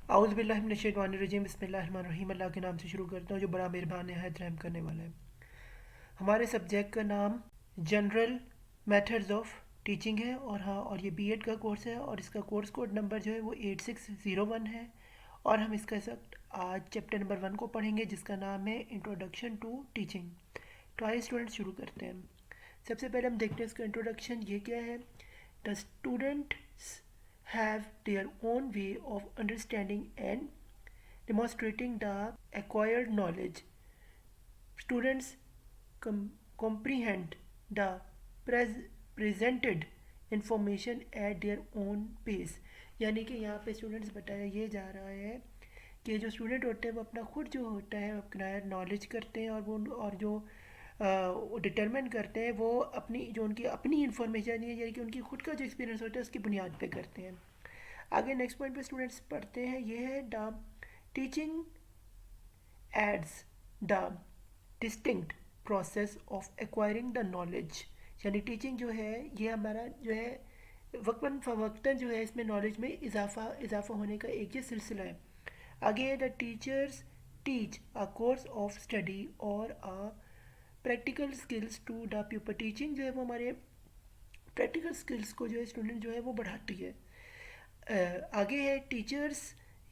आउज़ बिल्लाहि मिनश शैतानिर रजीम बिस्मिल्लाहिर रहमानिर रहीम। अल्लाह के नाम से शुरू करता हूँ जो बड़ा मेहरबान है रहम करने वाला है। हमारे सब्जेक्ट का नाम जनरल मेथड्स ऑफ टीचिंग है और हाँ, और ये बीएड का कोर्स है और इसका कोर्स कोड नंबर जो है वो 8601 है। और हम इसका सब आज चैप्टर नंबर 1 को पढ़ेंगे जिसका नाम है इंट्रोडक्शन टू टीचिंग। तो आइए स्टूडेंट शुरू करते हैं। सबसे पहले हम देखते हैं इसका इंट्रोडक्शन ये क्या है। The students have their own way of understanding and demonstrating the acquired knowledge. Students comprehend the presented information at their own pace. यानी कि यहाँ पे स्टूडेंट्स बताया ये जा रहा है कि जो स्टूडेंट होते हैं वो अपना खुद जो होता है अपना नॉलेज करते हैं और वो और जो डिटरमिन करते हैं वो अपनी जो उनकी अपनी इंफॉर्मेशन है यानी कि उनकी खुद का जो एक्सपीरियंस होता है उसकी बुनियाद पे करते हैं। आगे नेक्स्ट पॉइंट पे स्टूडेंट्स पढ़ते हैं ये है the teaching ads the distinct process of acquiring the knowledge. यानी टीचिंग जो है ये हमारा जो है वक्तन फ़वक्तन जो है इसमें नॉलेज में इजाफा होने का एक ये सिलसिला है। आगे the teachers teach a course of study और a practical skills to the people. Teaching जो है वो हमारे प्रैक्टिकल स्किल्स को जो है स्टूडेंट जो है वो बढ़ाती है। आगे है teachers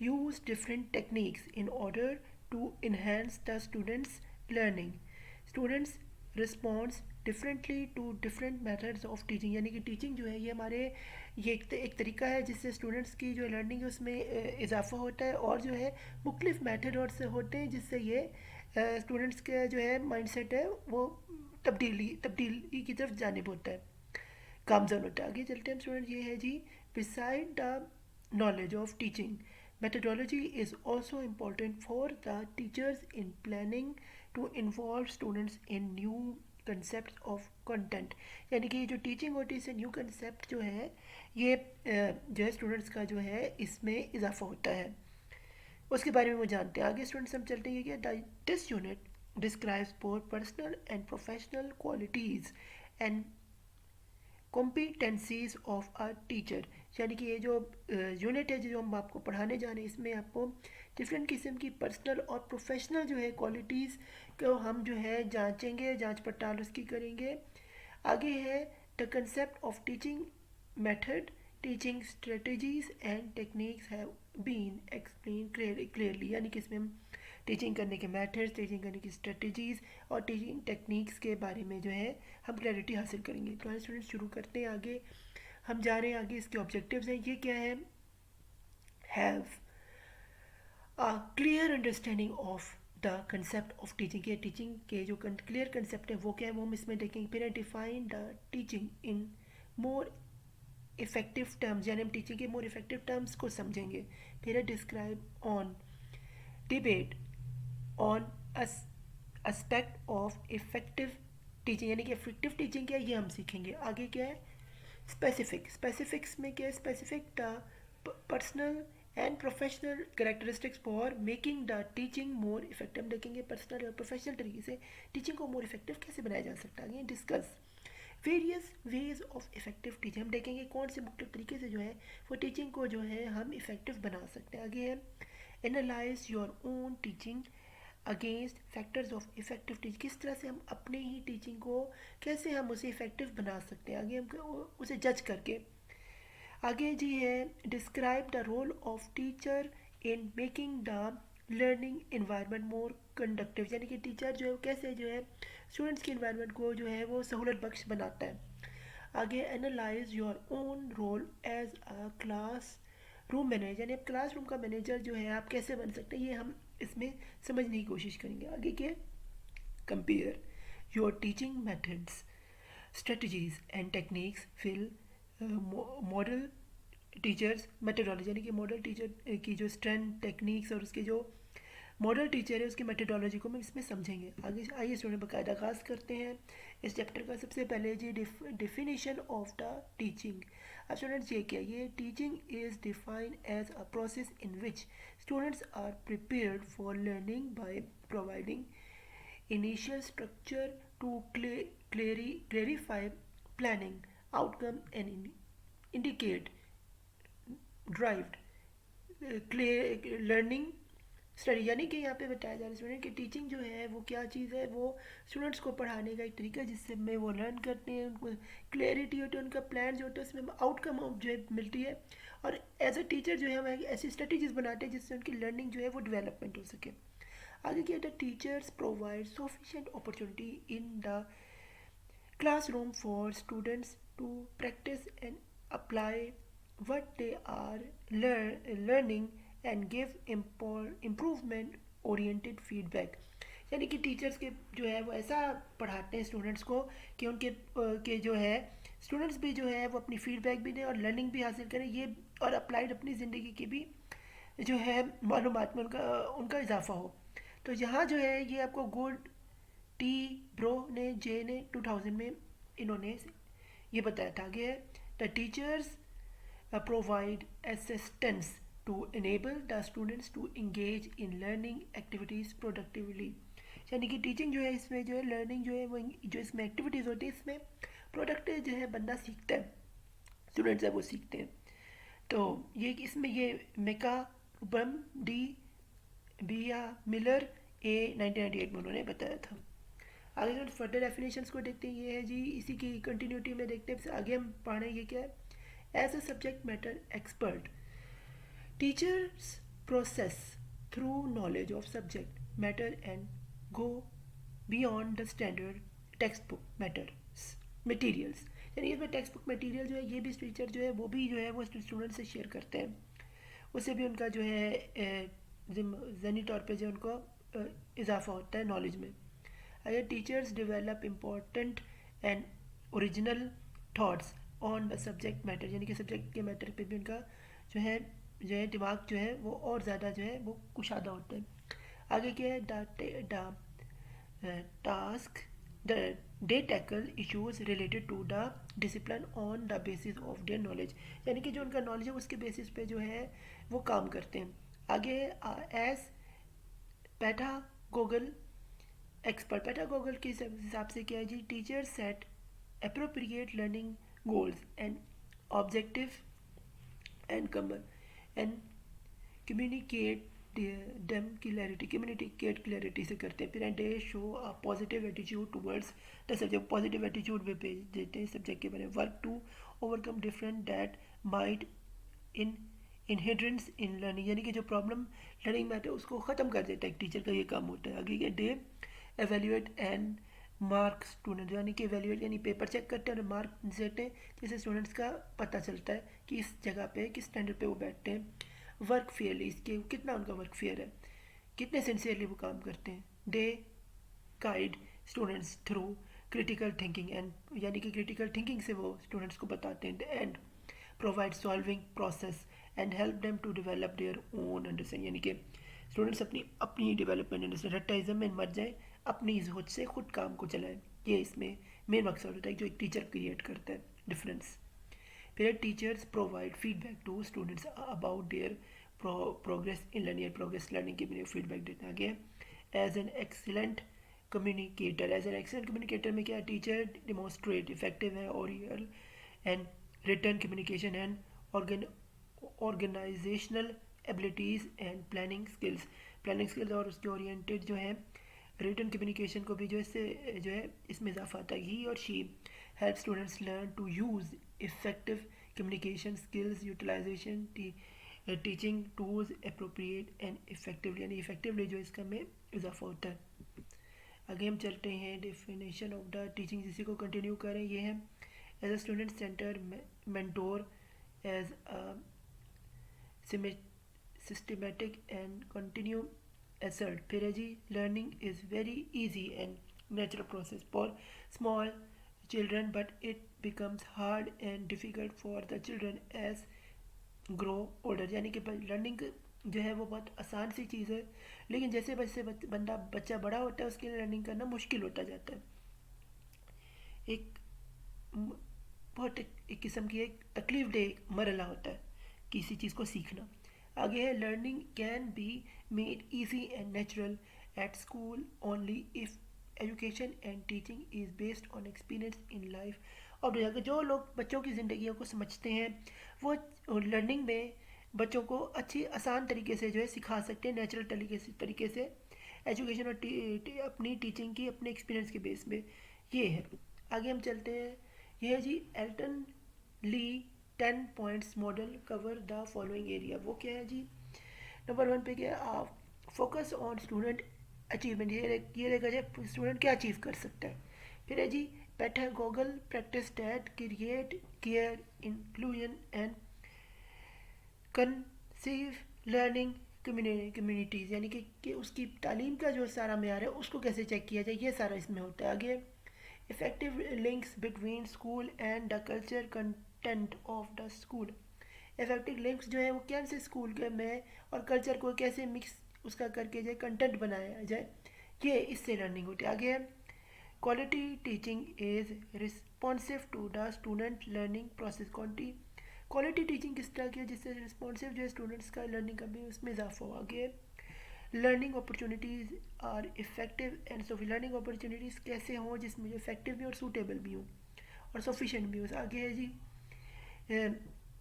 use different techniques in order to enhance the students learning. Students responds differently to different methods of teaching. यानी कि टीचिंग जो है ये हमारे ये एक तरीका है जिससे स्टूडेंट्स की जो लर्निंग है उसमें इजाफा होता है और जो है मुख्तलिफ मेथड और से होते हैं जिससे ये स्टूडेंट्स का जो है माइंडसेट है वो तब्दीली की तरफ जानिब होता है, गामजन होता है। आगे चलते हैं स्टूडेंट ये है जी beside the knowledge of teaching methodology is also important for the teachers in planning to involve students in new concepts of content। यानी कि जो टीचिंग होती है इससे न्यू कंसेप्ट जो है ये जो है स्टूडेंट्स का जो है इसमें इजाफा होता है उसके बारे में वो जानते हैं। आगे स्टूडेंट्स हम चलते हैं कि this unit describes both personal and professional qualities and competencies of a teacher. यानी कि ये जो यूनिट है जो हम आपको पढ़ाने जा रहे हैं इसमें आपको डिफरेंट किस्म की पर्सनल और प्रोफेशनल जो है क्वालिटीज़ को हम जो है जांचेंगे, जांच पड़ताल उसकी करेंगे। आगे है the concept of teaching method, teaching strategies and techniques have been explain clearly. यानी कि इसमें हम टीचिंग करने के मेथड्स, टीचिंग करने की स्ट्रेटजीज़ और टीचिंग टेक्निक्स के बारे में जो है हम क्लैरिटी हासिल करेंगे। तो स्टूडेंट्स शुरू करते हैं। आगे हम जा रहे हैं, आगे इसके ऑब्जेक्टिव्स हैं ये क्या है। Have a clear understanding of the concept of teaching के टीचिंग के जो क्लियर कंसेप्ट है वो क्या है वो हम इसमें देखेंगे। फिर define the teaching in more effective terms यानी हम टीचिंग के मोर इफेक्टिव टर्म्स को समझेंगे। फिर describe on debate on aspect of effective teaching यानी कि इफेक्टिव टीचिंग क्या है ये हम सीखेंगे। आगे क्या है स्पेसिफिक्स में क्या है specific the personal and professional characteristics for making the teaching more effective. देखेंगे पर्सनल और प्रोफेशनल तरीके से टीचिंग को मोर इफेक्टिव कैसे बनाया जा सकता है। आगे discuss various ways of effective teaching. हम देखेंगे कौन से मुख्तलिफ तरीके से जो है वो टीचिंग को जो है हम इफेक्टिव बना सकते हैं। आगे है analyse your own teaching against factors of effective teaching. किस तरह से हम अपने ही टीचिंग को कैसे हम उसे इफेक्टिव बना सकते हैं आगे हम उसे जज करके। आगे जी है describe the role of teacher in making the learning environment more conductive. यानी कि टीचर जो है वो कैसे जो है स्टूडेंट्स के इन्वायरमेंट को जो है वो सहूलत बख्श बनाता है। आगे analyse your own role as a classroom manager यानी अब क्लास रूम का मैनेजर जो है आप कैसे बन सकते हैं ये हम इसमें समझने की कोशिश करेंगे। आगे क्या compare your teaching methods strategies and techniques fill model teachers methodology. यानी कि मॉडल टीचर की जो स्ट्रेंथ टेक्निक्स और उसके जो मॉडल टीचर है उसकी मेथडोलॉजी को हम इसमें समझेंगे। आगे आइए स्टूडेंट बाकायदा आगाज़ करते हैं इस चैप्टर का। सबसे पहले जी डिफिनीशन ऑफ द टीचिंग। अब स्टूडेंट्स ये क्या ये teaching is defined as a process in which students are prepared for learning by providing initial structure to clarify planning outcome and indicate derived learning study, यानी कि यहाँ पे बताया जा रहा है स्टूडेंट की टीचिंग जो है वो क्या चीज़ है, वो स्टूडेंट्स को पढ़ाने का एक तरीका है जिससे में वो लर्न करते हैं, उनको क्लैरिटी होती है, उनका प्लान जो होता है उसमें आउटकम जो है मिलती है। और एज अ टीचर जो है हम ऐसी स्ट्रेटजीज बनाते हैं जिससे उनकी लर्निंग जो है वो डेवलपमेंट हो सके। आगे क्या है, teachers provide sufficient opportunity in the classroom for students to practice and apply what they are learning and give improvement oriented feedback। यानी कि टीचर्स के जो है वो ऐसा पढ़ाते हैं स्टूडेंट्स को कि उनके के जो है स्टूडेंट्स भी जो है वो अपनी फीडबैक भी दें और लर्निंग भी हासिल करें, ये और अप्लाइड अपनी ज़िंदगी की भी जो है मालूमात में उनका उनका इजाफा हो। तो यहाँ जो है ये आपको गुड टी ब्रो ने जे ने 2000 में इन्होंने ये बताया था कि the teachers provide assistance to enable the students to engage in learning activities productively. यानी कि टीचिंग जो है इसमें जो है लर्निंग जो है वो जो इसमें एक्टिविटीज़ होती है इसमें प्रोडक्टिव जो है बंदा सीखता है, स्टूडेंट्स है वो सीखते हैं। तो ये इसमें ये मेका बम डी बिया मिलर ए 1998 में उन्होंने बताया था। आगे जो फर्दर डेफिनेशंस को देखते हैं, ये है जी इसी की कंटिन्यूटी में देखते हैं, आगे हम पढ़ रहे हैं ये क्या है। As a subject matter expert teachers process through knowledge of subject matter and go beyond the standard textbook matters materials. यानी इसमें टेक्स्ट बुक मटीरियल जो है ये भी टीचर जो है वो भी जो है वो स्टूडेंट से शेयर करते हैं, उससे भी उनका जो है ज़हनी तौर पे जो उनको इजाफा होता है नॉलेज में। अगर teachers develop important and original thoughts on the subject matter, यानी कि सब्जेक्ट के मैटर पे भी उनका जो है दिमाग जो है वो और ज़्यादा जो है वो कुशादा होता है। आगे क्या है, the task the they tackle issues related to the discipline on the basis of their knowledge, यानी कि जो उनका नॉलेज है उसके बेसिस पे जो है वो काम करते हैं। आगे एज पैडागोगल एक्सपर्ट, पैडागोगल के हिसाब से क्या है जी, teacher set appropriate learning goals and objective and comer and communicate them communicate clarity से करते हैं। फिर and they show a positive attitude towards the subject, positive attitude में भेज देते हैं सब्जेक्ट के बारे में। Work to overcome different that might in hindrance in learning, यानी कि जो प्रॉब्लम लर्निंग में आते हैं उसको ख़त्म कर देता है, एक टीचर का ये काम होता है। आगे day evaluate and mark student, यानी कि एवेल्यूएट यानी पेपर चेक करते हैं और मार्क देते हैं जिससे स्टूडेंट्स का पता चलता है कि इस जगह पे किस स्टैंडर्ड पे वो बैठते हैं। वर्क फेयरली, इसके कितना उनका वर्क फेयर है, कितने सिंसियरली वो काम करते हैं। Day guide students through critical thinking and, यानी कि क्रिटिकल थिंकिंग से वो स्टूडेंट्स को बताते हैं। And provide solving process and help them to develop their own understanding, यानी कि स्टूडेंट्स अपनी अपनी डेवलपमेंट अंडरस्टैंड रट्टाइज्म में मर जाए, अपनी सोच से खुद काम को चलाएं, ये इसमें मेन मकसद होता है जो एक टीचर क्रिएट करता है डिफरेंस। फिर teachers provide feedback to students about their progress in learning, progress learning के लिए फीडबैक देते हैं। आगे as an excellent communicator, as an excellent communicator में क्या टीचर डिमॉन्स्ट्रेट इफेक्टिव है oral and written communication and organisational abilities and planning skills और उसके ओरिएंटेड जो है रिटर्न कम्युनिकेशन को भी जो इससे जो है इसमें इजाफा आता है। ही और she help students learn to use effective communication skills utilisation teaching tools appropriate and effectively, यानी इफेक्टिवली जो इसका में इजाफा होता है। आगे हम चलते हैं डेफिनेशन ऑफ द टीचिंग, जिसी को कंटिन्यू करें। ये है as a student center mentor as a systematic and continue assert. फिर है जी learning is very easy and natural process for small children but it becomes hard and difficult for the children as grow older, यानी कि learning जो है वो बहुत आसान सी चीज़ है, लेकिन जैसे जैसे बच्चा बड़ा होता है उसके लिए लर्निंग करना मुश्किल होता जाता है। एक बहुत एक किस्म की एक तकलीफ दे मरला होता है किसी चीज़ को सीखना। आगे है learning can be made easy and natural at school only if education and teaching is based on experience in life. और जो लोग बच्चों की ज़िंदगी को समझते हैं वो लर्निंग में बच्चों को अच्छी आसान तरीके से जो है सिखा सकते हैं, नेचुरल तरीके से एजुकेशन और अपनी टीचिंग की अपने एक्सपीरियंस के बेस पे। ये है। आगे हम चलते हैं। ये है जी Elton Lee 10 points model cover the following area. वो क्या है जी? नंबर वन पे क्या है? Focus on student achievement. ये रहेगा स्टूडेंट क्या अचीव कर सकता है। फिर है जी pedagogical practice that create care inclusion and conceive learning communities, यानी कि उसकी तालीम का जो सारा मेयार है उसको कैसे चेक किया जाए, ये सारा इसमें होता है। आगे effective links between school and the culture content of the school. Effective links जो है वो कैसे स्कूल के में और कल्चर को कैसे मिक्स उसका करके जो कंटेंट बनाया जाए, ये इससे लर्निंग होती है। आगे है quality teaching is responsive to the student learning process. Quality teaching किस तरह की है जिससे रिस्पॉन्सिव जो है स्टूडेंट्स का लर्निंग का भी उसमें इजाफा हो। आगे learning opportunities are effective and सोफी। लर्निंग अपॉर्चुनिटीज़ कैसे हों जिसमें जो इफेक्टिव भी और सूटेबल भी हों और सफिशेंट भी हो। आगे है जी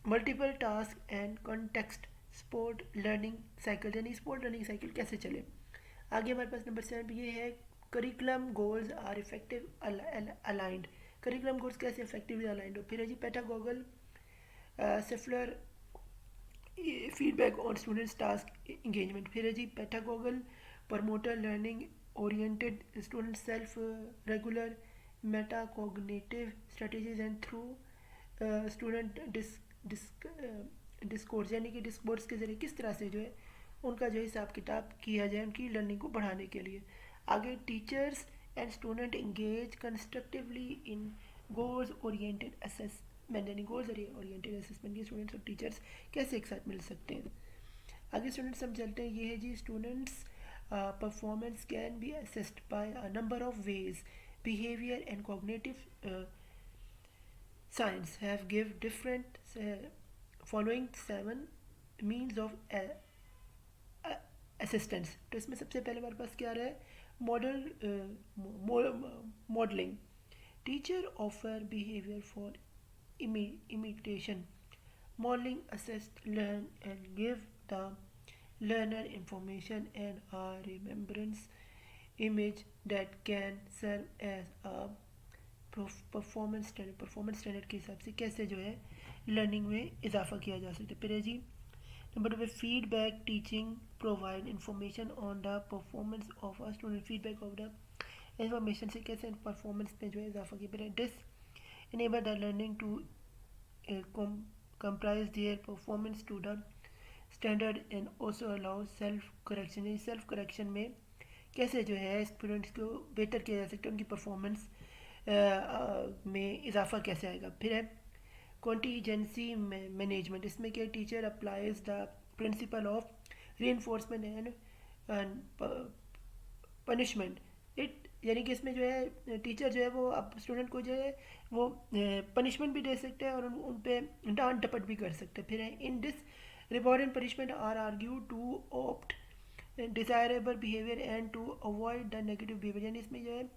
multiple task and context sport learning cycle, यानी स्पोर्ट लर्निंग साइकिल कैसे चले। आगे हमारे पास नंबर 7 ये है curriculum goals are effective aligned. Curriculum goals कैसे इफेक्टिवली अलाइंड हो। फिर है जी पेडागोगल सिफलर feedback on students task engagement. फिर है जी pedagogical promoter learning oriented student self regular meta cognitive strategies and through student discourse, यानी कि डिस्कोर्स के ज़रिए किस तरह से जो है उनका जो हिसाब किताब किया जाए उनकी लर्निंग को बढ़ाने के लिए। आगे teachers and student engage constructively in goals oriented assessment, यानी गोल्स ओरिएंटेड असेसमेंट की स्टूडेंट्स और टीचर्स कैसे एक साथ मिल सकते हैं। आगे स्टूडेंट्स हम चलते हैं। ये है जी students performance can be assessed by a number of ways. Behaviour and cognitive science have give different following 7 means of assistance। तो इसमें सबसे पहले हमारे पास क्या रहा है? Modelling. Teacher offer behaviour for imitation। Modeling assist learn and give the learner information and a remembrance image that can serve as a performance standard के हिसाब से कैसे जो है लर्निंग में इजाफा किया जा सकता है। फिर है जी नंबर 2 पे feedback teaching provide information on the performance of a student. Feedback of the information से कैसे परफॉर्मेंस में जो है इजाफा किया। फिर है dish enable the learning to comprise their performance to the standard and also allow self correction। Self correction में कैसे जो है स्टूडेंट्स को बेहतर किया जा सकता है, उनकी परफॉर्मेंस में इजाफा कैसे आएगा। फिर है कॉन्टीजेंसी मैनेजमेंट। इसमें क्या teacher applies the principle of reinforcement and punishment it, यानी कि इसमें जो है टीचर जो है वो अब स्टूडेंट को जो है वो पनिशमेंट भी दे सकते हैं और उन पे डांट डपट भी कर सकते हैं। फिर है in this reward and punishment are argue to opt desirable behaviour and to avoid the negative behaviour, यानी इसमें जो है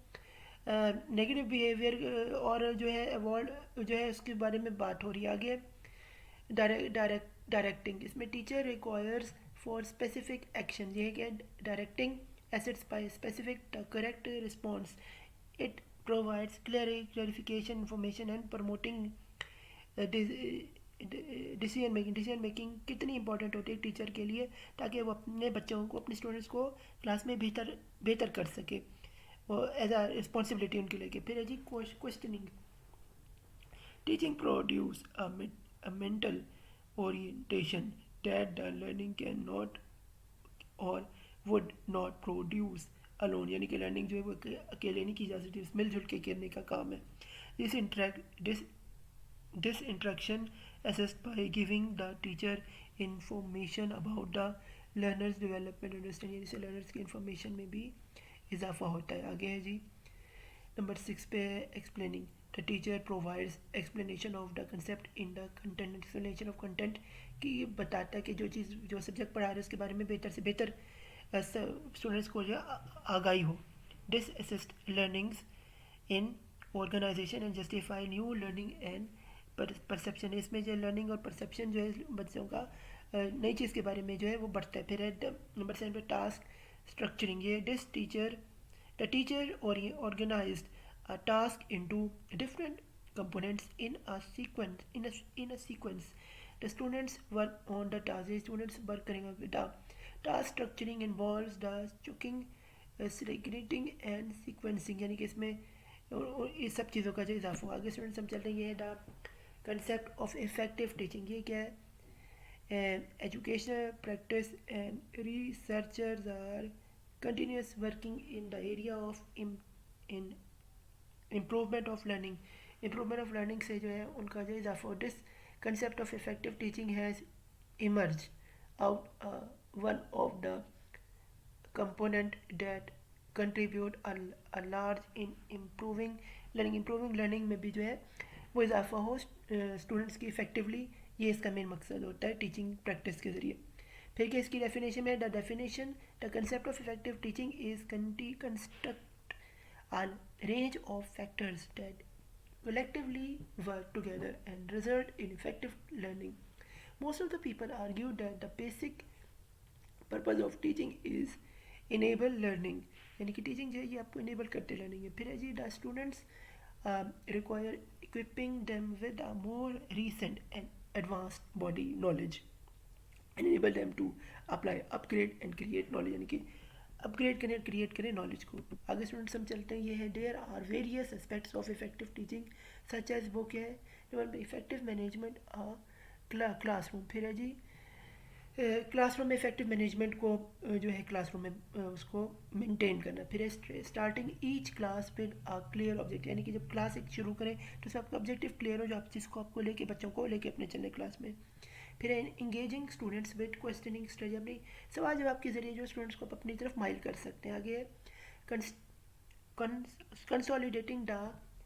नेगेटिव बिहेवियर और जो है अवॉइड जो है उसके बारे में बात हो रही है। आगे डायरेक्टिंग। इसमें teacher requires for specific action. ये है क्या? Directing assets by specific correct response. It provides clarification information and promoting decision making. Decision making कितनी इंपॉर्टेंट होती है टीचर के लिए ताकि वो अपने बच्चों को अपने स्टूडेंट्स को क्लास में बेहतर कर सके, वो एज अ रिस्पॉन्सिबिलिटी उनके लेके। फिर है जी questioning. Teaching produce a mental orientation that the learning can not और वुड नॉट प्रोड्यूस अलोन, यानी कि लर्निंग जो है वो अकेले नहीं की जा सकती, मिलजुल के करने का काम है। This interaction assist by giving the teacher information about the learners development understand, यानी से लर्नर्स की इंफॉर्मेशन में भी इजाफा होता है। आगे है जी नंबर 6 पे है explaining. The teacher provides explanation of the concept in the content. Explanation of content कि बताता है कि जो चीज़ जो सब्जेक्ट पढ़ा रहे हैं उसके बारे में बेहतर से बेहतर स्टूडेंट्स को जो आगाही हो। This assist learnings in organisation and justify new learning and perception. इसमें जो लर्निंग और परसेप्शन जो है बच्चों का नई चीज़ के बारे में जो है वो बढ़ता है। फिर है नंबर 7 पे टास्क स्ट्रक्चरिंग। ये द टीचर और ये organised a task into different components in a sequence. The students work on the task. The students work करेंगे the task structuring involves the checking, segregating and sequencing, यानी कि इसमें इस सब चीज़ों का जो इजाफा होगा। आगे स्टूडेंट्स हम चलते हैं, ये है the concept of effective teaching. ये क्या है? Educational practice and researchers are continuous working in the area of in improvement of learning से जो है उनका जो इजाफा। This concept of effective teaching has emerge out one of the component that contribute a large in improving learning में भी जो है वो इजाफा हो स्टूडेंट्स की इफेक्टिवली। ये इसका मेन मकसद होता है टीचिंग प्रैक्टिस के ज़रिए। फिर क्या इसकी डेफिनेशन में? The concept of effective teaching is construct a range of factors that collectively work together and result in effective learning. Most of the people argue that the basic purpose of teaching is enable learning, यानी कि teaching जो है ये आपको enable करते learning है। फिर है जी the students require equipping them with a more recent and advanced body knowledge and enable them to apply, upgrade and create knowledge, यानी कि अपग्रेड करें, क्रिएट करें नॉलेज को। आगे स्टूडेंट्स हम चलते हैं, ये है there are various aspects of effective teaching such as, वो क्या है? Number effective management classroom. फिर है जी क्लासरूम में इफेक्टिव मैनेजमेंट को जो है क्लासरूम में उसको मेंटेन करना। फिर है starting each class with a clear object, यानी कि जब क्लास एक शुरू करें तो उसका आपका ऑब्जेक्टिव क्लियर हो, जो आप जिसको आपको लेके बच्चों को लेके अपने चलने क्लास में। फिर engaging students with questioning strategy, अपनी सवाल जवाब के जरिए जो स्टूडेंट्स को आप अपनी तरफ माइल कर सकते हैं। आगे consolidating the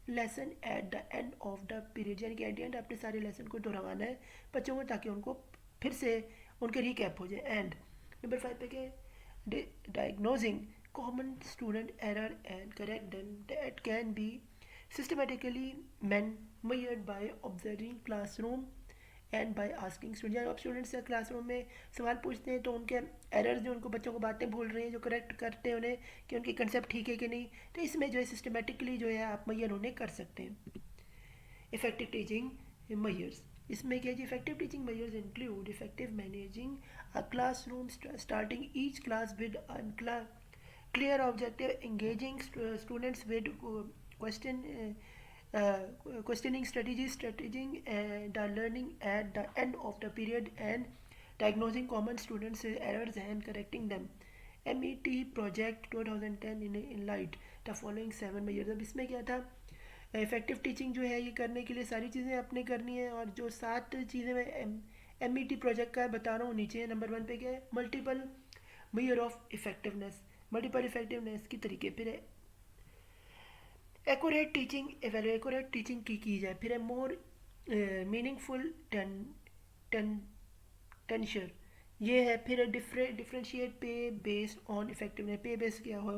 lesson at the end of the period, यानी कि एट द एंड अपने सारे लेसन को दोहराना है बच्चों को ताकि उनको फिर से उनके रिकैप हो जाए। एंड नंबर 5 पे क्या? Diagnosing common student error and correct them that can be systematically measured by observing classroom and by asking student. जब आप स्टूडेंट से क्लासरूम में सवाल पूछते हैं तो उनके एरर जो उनको बच्चों को बातें भूल रही हैं जो करेक्ट करते हैं उन्हें कि उनकी कंसेप्ट ठीक है कि नहीं, तो इसमें जो है सिस्टमेटिकली जो है आप मैयर उन्हें कर सकते हैं। इफेक्टिव टीचिंग मैयर्स, इसमें क्या जी? Effective teaching measures include effective managing a classroom, starting each class with clear objective, engaging students with questioning strategizing the learning at the end of the period, and diagnosing common students errors and correcting them. MET project 2010 in light the following 7 measures। अब इसमें क्या था? Effective teaching जो है ये करने के लिए सारी चीज़ें आपने करनी है, और जो 7 चीज़ें मैं MET प्रोजेक्ट का बता रहा हूँ नीचे। नंबर 1 पे क्या है? Multiple measure of effectiveness, multiple effectiveness की तरीके। फिर है एक्यूरेट टीचिंग एक्यूरेट टीचिंग की जाए। फिर है मोर मीनिंगफुल टेंशर, ये है। फिर differentiate pay based on effectiveness, pay base क्या हो?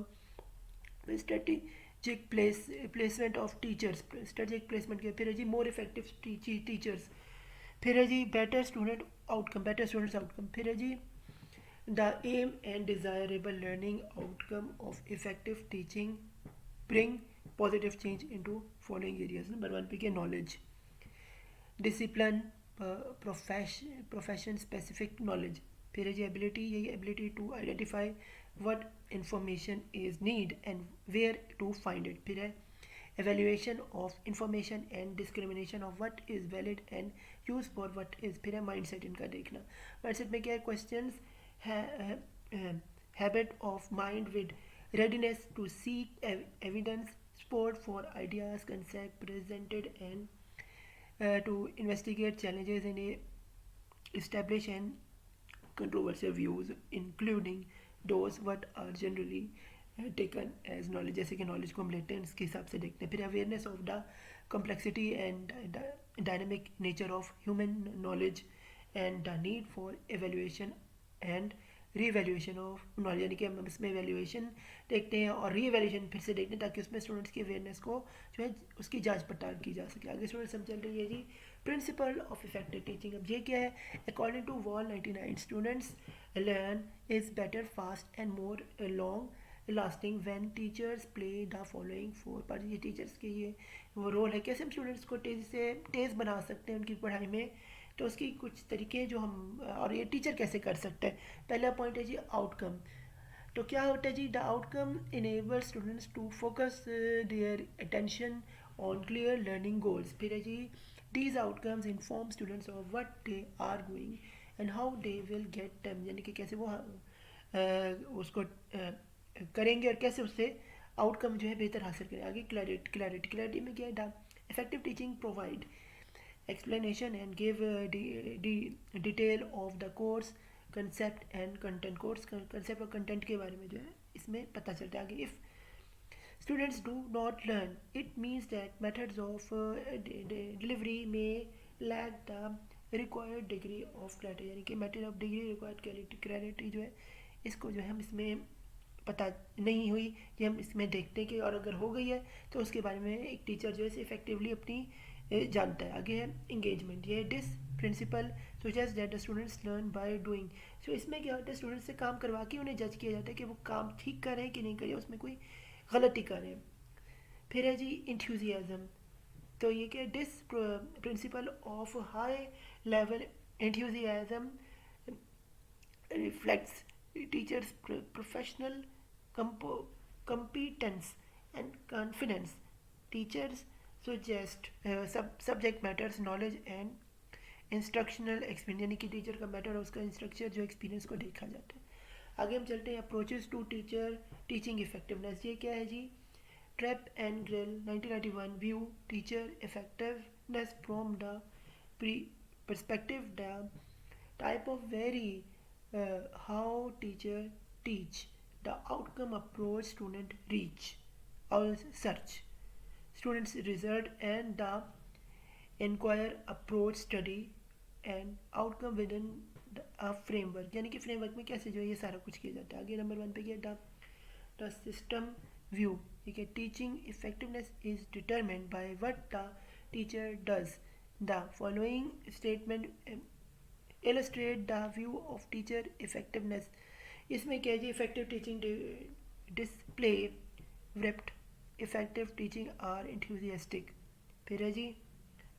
Strategic placement of teachers, strategic placement के। फिर है जी मोर इफेक्टिव टीचर्स। फिर है जी better student outcome, better students outcome. फिर है जी the aim and desirable learning outcome of effective teaching bring positive change into following areas। Number 1 पे क्या? Knowledge, discipline, profession specific knowledge. फिर है जी एबिलिटी, यही ability to identify what information is need and where to find it. फिर है evaluation of information and discrimination of what is valid and use for what is. फिर है mindset, इनका देखना। माइंडसेट में क्या है? Questions, habit of mind with readiness to seek evidence, support for ideas, concept presented, and to investigate challenges and establish and controversial views, including those what are generally taken as knowledge, जैसे कि knowledge को हम लेते हैं इसके हिसाब से देखते हैं। फिर awareness of the complexity and dynamic nature of human knowledge and the need for evaluation and revaluation of knowledge, यानी कि हम इसमें वैल्यूएशन देखते हैं और रीवैल्यूएशन फिर से देखते हैं ताकि उसमें स्टूडेंट्स की अवेयरनेस को जो है उसकी जांच पड़ताल की जा सके। आगे स्टूडेंट्स हम चल रही है जी प्रिंसिपल ऑफ इफेक्टिव टीचिंग। अब ये क्या है? According to Wall 99 students learn is better fast and more long lasting when teachers play the following four part. ये टीचर्स के ये वो रोल है, कैसे हम स्टूडेंट्स को तेज़ बना सकते हैं उनकी पढ़ाई में। तो उसकी कुछ तरीके जो हम और ये टीचर कैसे कर सकते हैं। पहला पॉइंट है जी आउटकम। तो क्या होता है जी? The outcome enable students to focus their attention on clear learning goals. फिर है जी these outcomes inform students of what they are going and how they will get them, यानी कि कैसे वो उसको करेंगे और कैसे उससे आउटकम जो है बेहतर हासिल करें। आगे क्लैरिटी में क्या है? The effective teaching provide explanation and give detail of the course concept and content। Course concept और कंटेंट के बारे में जो है इसमें पता चलता है। आगे if students do not learn it means that methods of delivery may lack the required degree of clarity, यानी कि method of degree required clarity जो है इसको जो है हम इसमें पता नहीं हुई। ये हम इसमें देखते हैं कि और अगर हो गई है तो उसके बारे में एक टीचर जो है इफेक्टिवली अपनी जानता है। आगे है इंगेजमेंट। ये this principle suggest that the students learn by doing. So इसमें क्या होता है? स्टूडेंट्स से काम करवा के उन्हें जज किया जाता है कि वो काम ठीक कर रहे हैं कि नहीं कर रहे, उसमें कोई गलती कर रहे हैं। फिर है जी इंथ्यूजियाज्म। तो ये क्या? This principle of high level enthusiasm reflects teachers' professional competence and confidence. Teachers suggest subject matters knowledge and instructional experience, यानी कि टीचर का मैटर और उसका इंस्ट्रक्चर जो एक्सपीरियंस को देखा जाता है। आगे हम चलते हैं approaches to teacher teaching effectiveness. ये क्या है जी? Trap and grill 1991 view teacher effectiveness from the perspective the type of vary how teacher teach the outcome approach student reach or search students result and the inquire approach study and outcome within a framework, यानी कि framework में कैसे जो है ये सारा कुछ किया जाता है। आगे नंबर 1 पे क्या? The system view. ठीक है, teaching effectiveness is determined by what the teacher does. The following statement illustrate the view of teacher effectiveness। इसमें क्या है जी? Effective teaching display wrapped effective teaching are enthusiastic। फिर है जी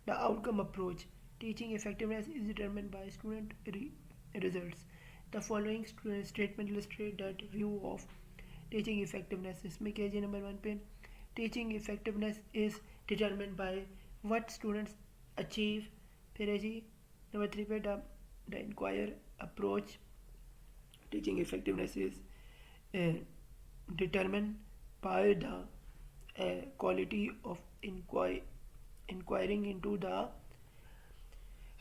the outcome approach teaching effectiveness is determined by student results। the following statement illustrate that view of teaching effectiveness। इसमें क्या है जी? नंबर 1 पे teaching effectiveness is determined by what students achieve। फिर है जी नंबर 3 पे the inquire approach teaching effectiveness is uh, determined by the quality of inquiring into the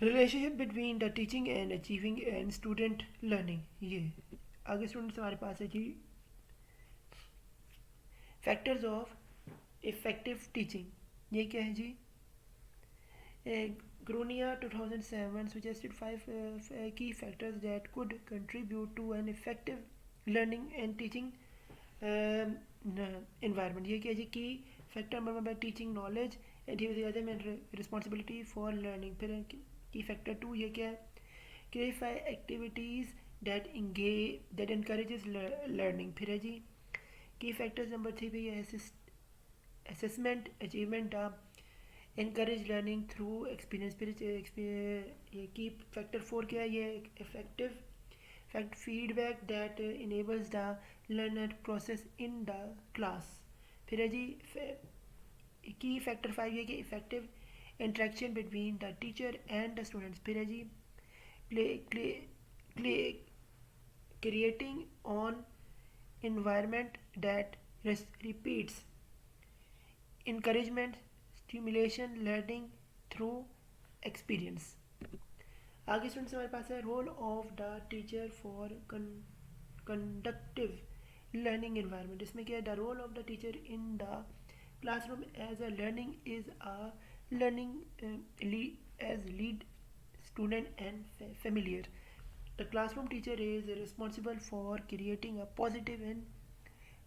relationship between the teaching and achieving and student learning। ये आगे students हमारे पास है जी factors of effective teaching. ये क्या है जी? Grunia 2007 suggested 5 key factors that could contribute to an effective learning and teaching environment। ये क्या जी? की factor number 1 teaching knowledge enthusiasm and responsibility for learning. फिर की फैक्टर 2 ये क्या है? क्रिएफाई एक्टिविटीज़ दैट इनकरेजेस लर्निंग। फिर है जी की फैक्टर्स नंबर 3 पे ये assessment achievement encourage learning through experience। ये की फैक्टर 4 क्या है? ये effective fact feedback that enables the learner process in the class। फिर है जी की फैक्टर 5 ये कि effective interaction between the teacher and the students. फिर है जी creating on environment that repeats encouragement stimulation learning through experience. आगे स्टूडेंट्स हमारे पास है role of the teacher for conductive learning environment. इसमें क्या है? The role of the teacher in the classroom as a learning is a learning as lead student and familiar। The classroom teacher is responsible for creating a positive and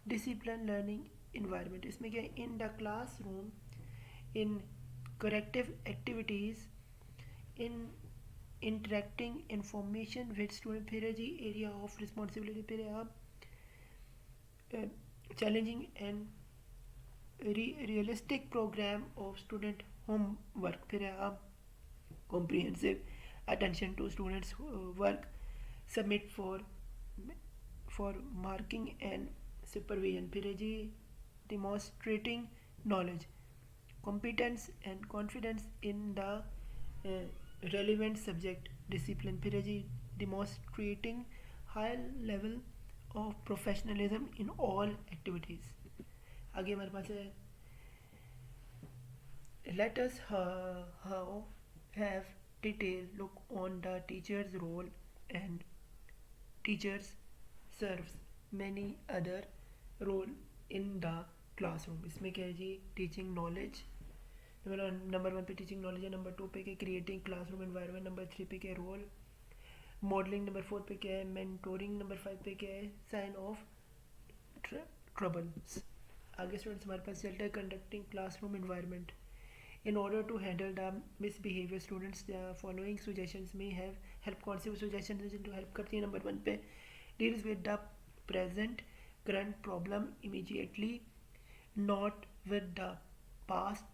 disciplined learning environment। इसमें क्या है? In the classroom in corrective activities in interacting information with student, फिर है जी area of responsibility, फिर है आप challenging and realistic programme of student homework, फिर है आप comprehensive attention to students' work submit for marking and supervision, फिर है जी demonstrating knowledge competence and confidence in the relevant subject discipline, फिर है जी demonstrating high level of professionalism in all activities. आगे हमारे पास है let us how have detailed look on the teacher's role, and teachers serves many other role in the classroom. इसमें क्या है जी teaching knowledge, number 1 पे टीचिंग नॉलेज है, number 2 पे क्या क्रिएटिंग क्लासरूम एनवायरनमेंट, नंबर 3 पे क्या रोल मॉडलिंग, नंबर 4 पे क्या है मेंटोरिंग, नंबर 5 पे क्या है साइन ऑफ ट्रबल्स. आगे स्टूडेंट्स हमारे पास चलता है conducting classroom environment. In order to handle the misbehavior, students the following suggestions may have help. कौन सी suggestions हैं जिनको help करती है? नंबर 1 पे deals with the present current problem immediately, not with the past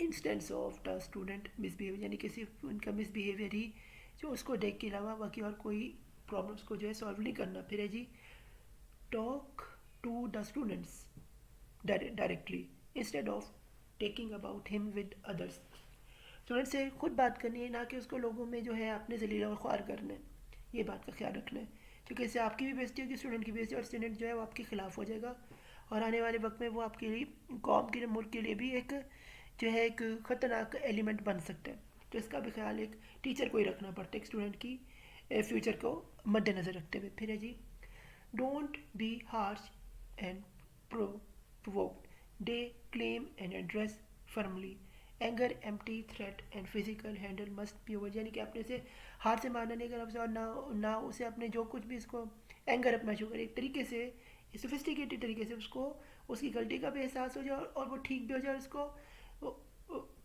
instance of the student misbehavior, यानी किसी उनका misbehavior ही जो उसको देख के अलावा बाकी और कोई प्रॉब्लम्स को जो है सॉल्व नहीं करना. फिर है जी talk to the students directly instead of taking about him with others. Student से खुद बात करनी है, ना कि उसको लोगों में जो है अपने जलीला और ख्वार करना है. ये बात का ख्याल रखना है क्योंकि इससे आपकी भी बेइज्जती होगी, स्टूडेंट की बेइज्जती, और स्टूडेंट जो है वो आपके खिलाफ हो जाएगा और आने वाले वक्त में वो आपके लिए कौम के लिए मुल्क के लिए भी एक जो है एक ख़तरनाक एलिमेंट बन सकता है. तो इसका भी ख्याल एक टीचर को ही रखना पड़ता है स्टूडेंट की फ्यूचर को मद्देनज़र रखते हुए. फिर है जी don't be harsh and provoked, they claim and address firmly. Anger, empty threat and physical handle must be over. यानी कि अपने से हाथ से मारना नहीं करना और ना उसे अपने जो कुछ भी इसको एंगर अपना शो करे, एक तरीके से सोफिस्टिकेटेड तरीके से उसको उसकी गलती का भी एहसास हो जाए और वो ठीक भी हो जाए,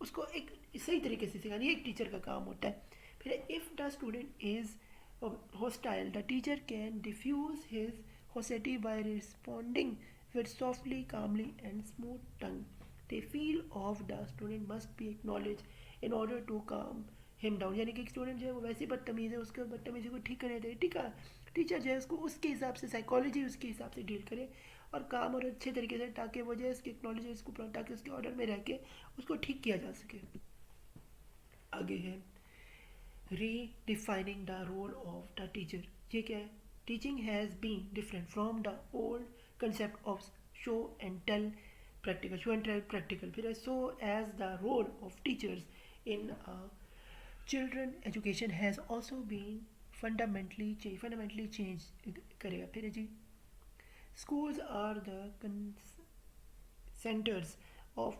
उसको एक सही तरीके से सिखाना, ये एक टीचर का काम होता है. फिर if the student is hostile, the teacher can diffuse his hostility by responding with softly, calmly, and smooth tongue. The feel of the student must be acknowledged in order to calm him down. यानी कि student जो है वो वैसे बदतमीज़ है, उसके बदतमीज़ी को ठीक करने दें, ठीक है, टीचर जो है उसको उसके हिसाब से साइकोलॉजी उसके हिसाब से डील करे और काम और अच्छे तरीके से, ताकि वो जो है उसकी एक्नॉलेज उसको, ताकि उसके ऑर्डर में रह के उसको ठीक किया जा सके. आगे है redefining the role of the teacher. ये क्या है? Teaching has been different from the old concept of show and tell practical. फिर है so as the role of teachers in children education has also been fundamentally changed करेगा. फिर है जी schools are the centers of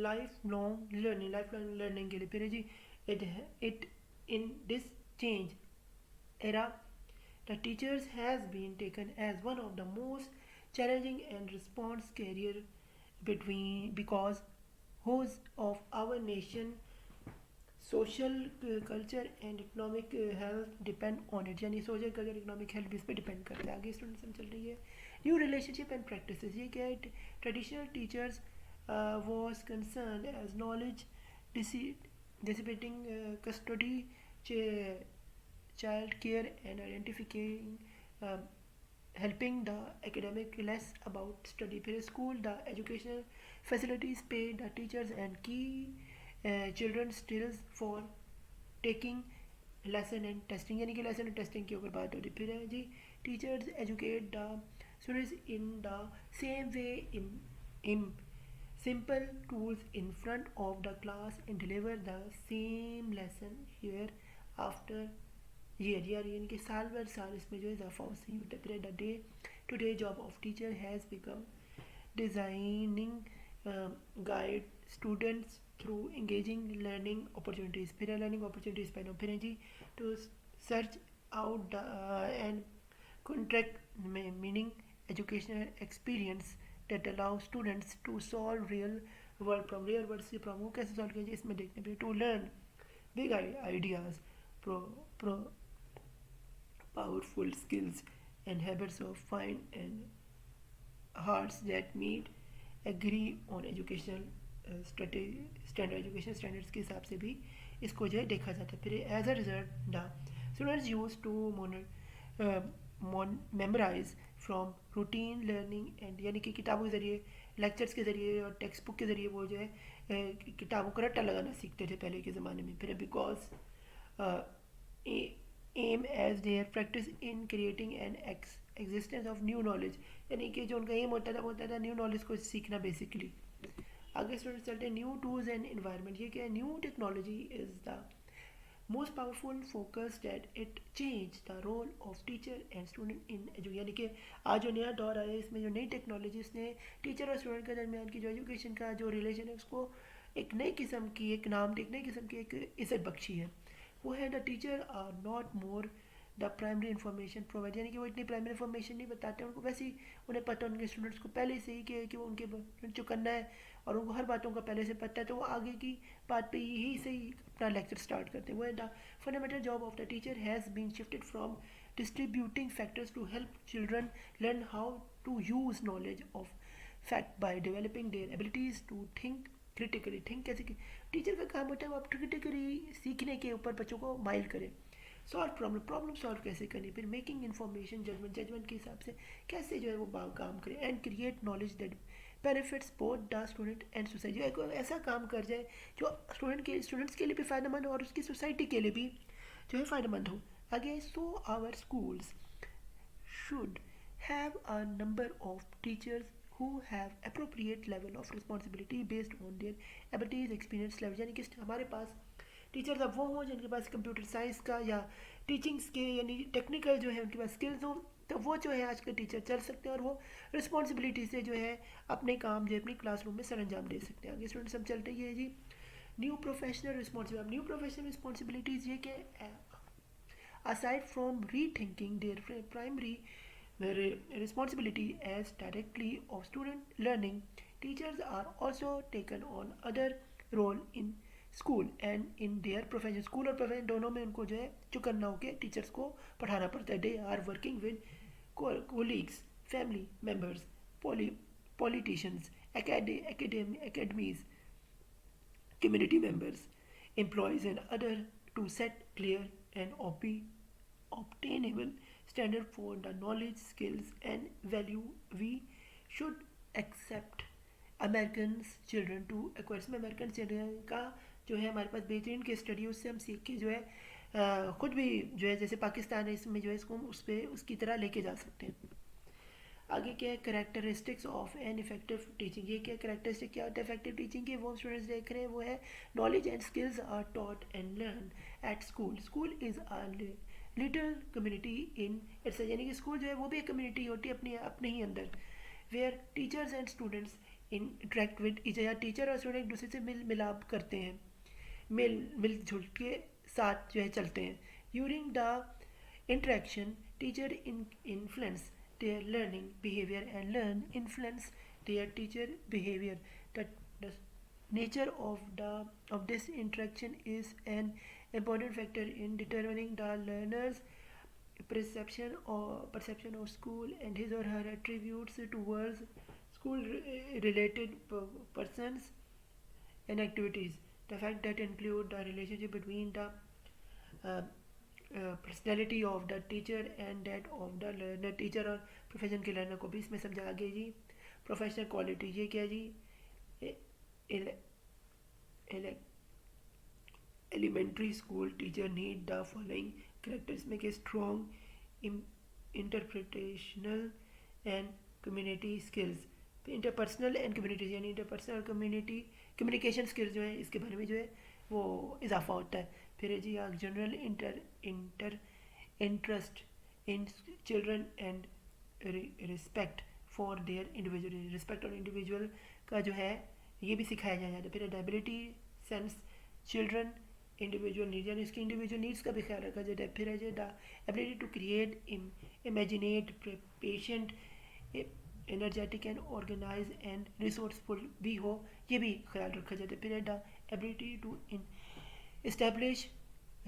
lifelong learning के लिए. फिर है जी it in this change era, the teachers has been taken as one of the most challenging and response career because whose of our nation social culture and economic health depend on it. यानी social culture economic health भी इस पर depend करता है. आगे students में चल रही है न्यू रिलेशनशिप एंड प्रैक्टिसेस. ये क्या है? Traditional teachers was concerned as knowledge dissipating custody, child care and identifying, helping the academic less about study. फिर school the educational facilities pay the teachers and key children skills for taking lesson and testing, यानी कि lesson and testing के ऊपर बात हो रही. फिर है जी teachers educate the students in the same way in simple tools in front of the class and deliver the same lesson year after year. यानी कि साल भर साल इसमें जो इजाफा उससे होता है. फिर the day to day job of teacher has become designing guide students through engaging learning opportunities. फिर लर्निंग अपॉर्चुनिटीज़ पहले. फिर जी to search out the and contract meaning educational experience that allow students to solve real world problem. Real world से problem कैसे solve किया जाए इसमें देखने पे. To learn big ideas, pro, pro, powerful skills, and habits of fine and hearts that meet agree on educational standard education standards के हिसाब से भी इसको जो है देखा जाता है. फिर as a result the students use to memorise from routine learning and यानी कि किताबों के ज़रिए, लेक्चर्स के ज़रिए और टेक्स्ट बुक के ज़रिए वो जो है किताबों का रट्टा लगाना सीखते थे पहले के ज़माने में. फिर because am as their practice in creating an existence of new knowledge, यानी कि जो उनका एम होता था वो होता था न्यू नॉलेज को सीखना बेसिकली. आगे स्टूडेंट्स चलते हैं न्यू टूल्स एंड इन्वायरमेंट. ये क्या है? New technology is the most powerful focus that it change the role of teacher and student in education. यानी कि आज जो नया दौर आया है इसमें जो नई टेक्नोलॉजी उसने टीचर और स्टूडेंट के दरमियान की जो एजुकेशन का जो रिलेशन है उसको एक नई किस्म की, एक नाम, एक नई किस्म की एक इज्जत बख्शी है. वो है the teacher are not more the primary information provide, यानी कि वो इतनी प्राइमरी इन्फॉर्मेशन नहीं बताते, उनको वैसे ही उन्हें पता है उनके स्टूडेंट्स को पहले से ही कि वो उनके जो करना है और उनको हर बातों का पहले से पता है, तो वो आगे की बात पे यही से ही अपना लेक्चर स्टार्ट करते हैं. वो the fundamental job of the teacher has been shifted from distributing factors to help children learn how to use knowledge of fact by developing their abilities to think critically. Think कैसे कि teacher का काम होता है वो आप critically सीखने के ऊपर बच्चों को माइल करें. सॉल्व प्रॉब्लम सॉल्व कैसे करनी, फिर मेकिंग इन्फॉर्मेशन जजमेंट के हिसाब से कैसे जो है वो काम करे, and create knowledge that benefits both the student and society. जो ऐसा काम कर जाए जो स्टूडेंट्स के लिए भी फ़ायदेमंद हो और उसकी सोसाइटी के लिए भी जो है फ़ायदेमंद हो. आगे so our schools should have a number of teachers who have appropriate level of responsibility based on their abilities experience level. यानी कि हमारे पास टीचर्स अब वो हों जिनके पास कंप्यूटर साइंस का या टीचिंग्स के यानी टेक्निकल जो है उनके पास स्किल्स हों, तो वो जो है आज के टीचर चल सकते हैं और वो रिस्पॉन्सिबिलिटी से जो है अपने काम जो है अपनी क्लासरूम में सर अंजाम दे सकते हैं. आगे स्टूडेंट सब चलते हैं जी new professional responsibility. New professional responsibilities ये कि aside from rethinking their primary responsibility as directly of student learning, teachers are also taken on other role in school and in their profession. School और profession दोनों में उनको जो है जो करना हो के टीचर्स को पढ़ाना पड़ता है. They are working with colleagues, family members, politicians, academies, community members, employees and other to set clear and obtainable standard for the knowledge, skills and value we should accept Americans children to acquire. इसमें American children का जो है हमारे पास बेहतरीन case study, उससे हम सीख के जो है ख़ुद भी जो है जैसे पाकिस्तान है इसमें जो है इसको हम उस पर उसकी तरह लेके जा सकते हैं. आगे क्या है characteristics of an effective teaching. ये क्या करेक्टरिस्टिक क्या होता है इफेक्टिव टीचिंग के, वो स्टूडेंट्स देख रहे हैं वो है knowledge and skills are taught and learn at school. School is a little community in its, यानी कि स्कूल जो है वो भी एक कम्युनिटी होती है अपने ही अंदर, where teachers and students interact with each other. Teacher और स्टूडेंट एक दूसरे से मिलाप करते हैं, मिलजुल के साथ जो है चलते हैं. During the interaction teacher influence their learning behavior and learn influence their teacher behavior. The nature of this interaction is an important factor in determining the learner's perception of school and his or her attributes towards school related persons and activities. The fact that include the relationship between the personality of the teacher and that of the learner. Teacher और profession के learner को भी इसमें समझा आगे जी. Professional quality ये क्या जी elementary school teacher need the following characters में के strong interpretational and community skills. Interpersonal and community यानी इंटरपर्सनल कम्युनिटी कम्युनिकेशन स्किल्स जो है इसके बारे में जो है वो इजाफा होता है. फिर है जी general interest in children and respect for their individual. Respect और इंडिविजुअल का जो है ये भी सिखाया जाता है. फिर ability sense children individual needs, यानी इसकी इंडिविजुअल नीड्स का भी ख्याल रखा जाता है. फिर है जो the ability to create imaginative patient energetic and organise and resourceful भी हो, ये भी ख्याल रखा जाता है. फिर है the ability to establish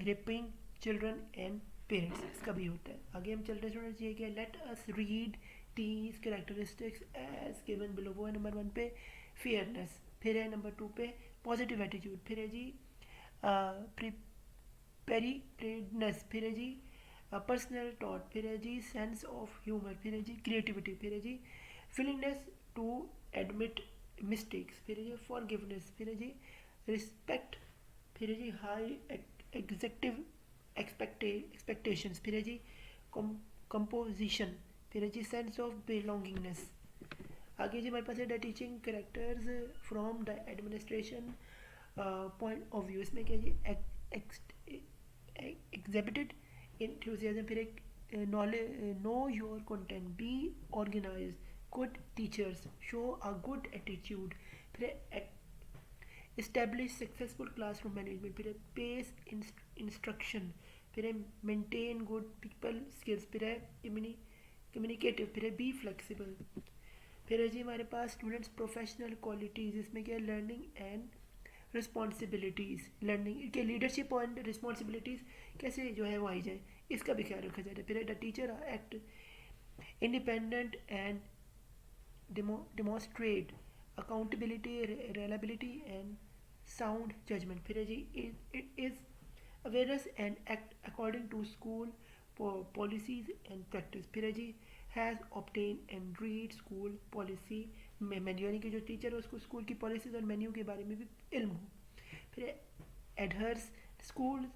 rapport children and parents, इसका भी होता है। आगे हम चलते हैं स्टूडेंट्स, ये क्या, let us read these characteristics as given below. वो है नंबर 1 पे फेयरनेस, फिर है नंबर 2 पे पॉजिटिव एटीट्यूड, फिर है जी प्रिपेरेडनेस, फिर है जी पर्सनल थॉट, फिर है जी सेंस ऑफ ह्यूमर, फिर है जी क्रिएटिविटी, फिर है जी विलिंगनेस टू एडमिट मिस्टेक्स, फिर है जी फॉरगिवनेस, फिर है जी रिस्पेक्ट, फिर है जी हाई एग्जेक्टिव एक्सपेक्टेशंस, फिर है जी कंपोजिशन, फिर है जी सेंस ऑफ बिलोंगिंगनेस। आगे जी हमारे पास है the teaching characters from the administration point of view, इसमें क्या जी एग्जिबिटेड enthusiasm, फिर एक knowledge, know your content, be organized, good teachers, show a good attitude, फिर establish successful classroom management, फिर pace instruction, फिर maintain good people skills, फिर communicative, फिर be flexible, फिर है जी हमारे पास स्टूडेंट्स प्रोफेशनल क्वालिटीज़, इसमें क्या है लर्निंग एंड रिस्पॉन्सिबिलिटीज़, लर्निंग के लीडरशिप और रिस्पॉन्सिबिलिटीज़ कैसे जो है वो आई जाए, इसका भी ख्याल रखा जाए। फिर the teacher act independent and demonstrate accountability, reliability and sound judgement, फिर है जी it is awareness and act according to school policies and practice, फिर है जी has obtain and read school policy menu, यानी कि जो टीचर है उसको स्कूल की पॉलिसीज और मेन्यू के बारे में भी इल्म हो। फिर adheres school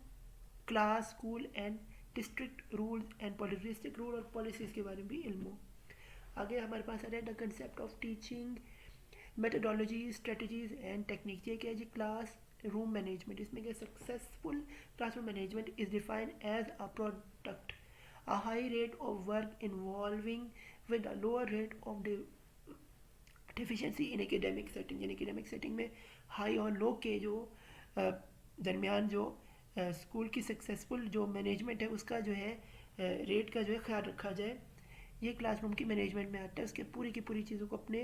class school and district rules and policy, district rule और पॉलिसीज़ के बारे में भी इल्म हो। आगे हमारे पास आ रहा है the concept of teaching methodology strategies and techniques, ये क्या है जी क्लास रूम मैनेजमेंट, इसमें क्या successful classroom management is defined as a product a high rate of work involving with a lower rate of deficiency in academic setting, यानी academic setting में high और लो के जो दरमियान जो स्कूल की सक्सेसफुल जो मैनेजमेंट है उसका जो है रेट का जो है ख्याल रखा जाए, ये क्लासरूम की मैनेजमेंट में आता है। उसके पूरी की पूरी चीज़ों को अपने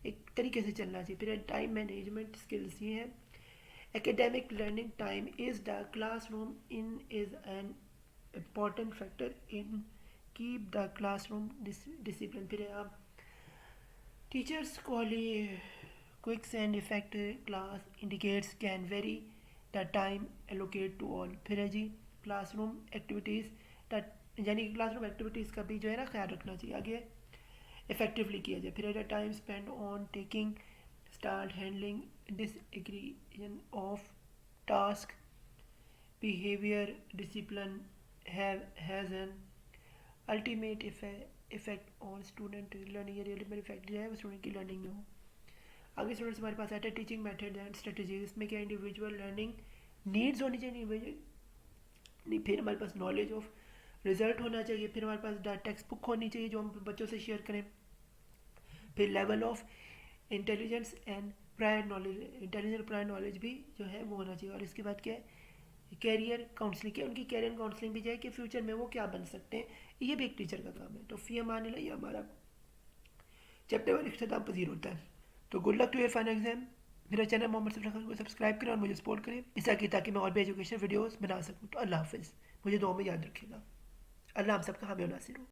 एक तरीके से चलना चाहिए। फिर टाइम मैनेजमेंट स्किल्स ये है academic learning time is the classroom in is an important factor in keep the classroom discipline, फिर आप teachers quicks and effective class indicates can vary the time allocate to all, फिर है जी classroom activities यानी कि classroom activities का भी जो है ना ख्याल रखना चाहिए, आगे इफेक्टिवली किया जाए। फिर है time spend on taking start handling disaggregation of task, behavior discipline has an ultimate effect on student learning, ये ultimate effect जो है वो स्टूडेंट की लर्निंग में हो। आगे स्टूडेंट्स हमारे पास आता है टीचिंग मेथड एंड स्ट्रेटजी, इसमें क्या इंडिविजुअल लर्निंग नीड्स होनी चाहिए, नहीं फिर हमारे पास नॉलेज ऑफ रिजल्ट होना चाहिए, फिर हमारे पास टेक्स्ट बुक होनी चाहिए जो हम बच्चों से शेयर करें, फिर level of intelligence and prior knowledge, intelligence prior knowledge भी जो है वो होना चाहिए। और इसके बाद क्या है कैरियर काउंसलिंग, क्या उनकी कैरियर काउंसलिंग भी जाए कि फ्यूचर में वो क्या बन सकते हैं, ये भी एक टीचर का काम है। तो फी माने ये हमारा चैप्टर 1 इख्तिताम पजीर होता है। तो good luck to your final exam. मेरा चैनल मोहम्मद सफर खान को सब्सक्राइब करें और मुझे सपोर्ट करें ऐसा कि ताकि मैं और भी एजुकेशन वीडियोस बना सकूं। तो अल्लाह हाफिज़, मुझे दुआ में याद रखिएगा। अल्लाह हम सबका हामी और नासिर हो।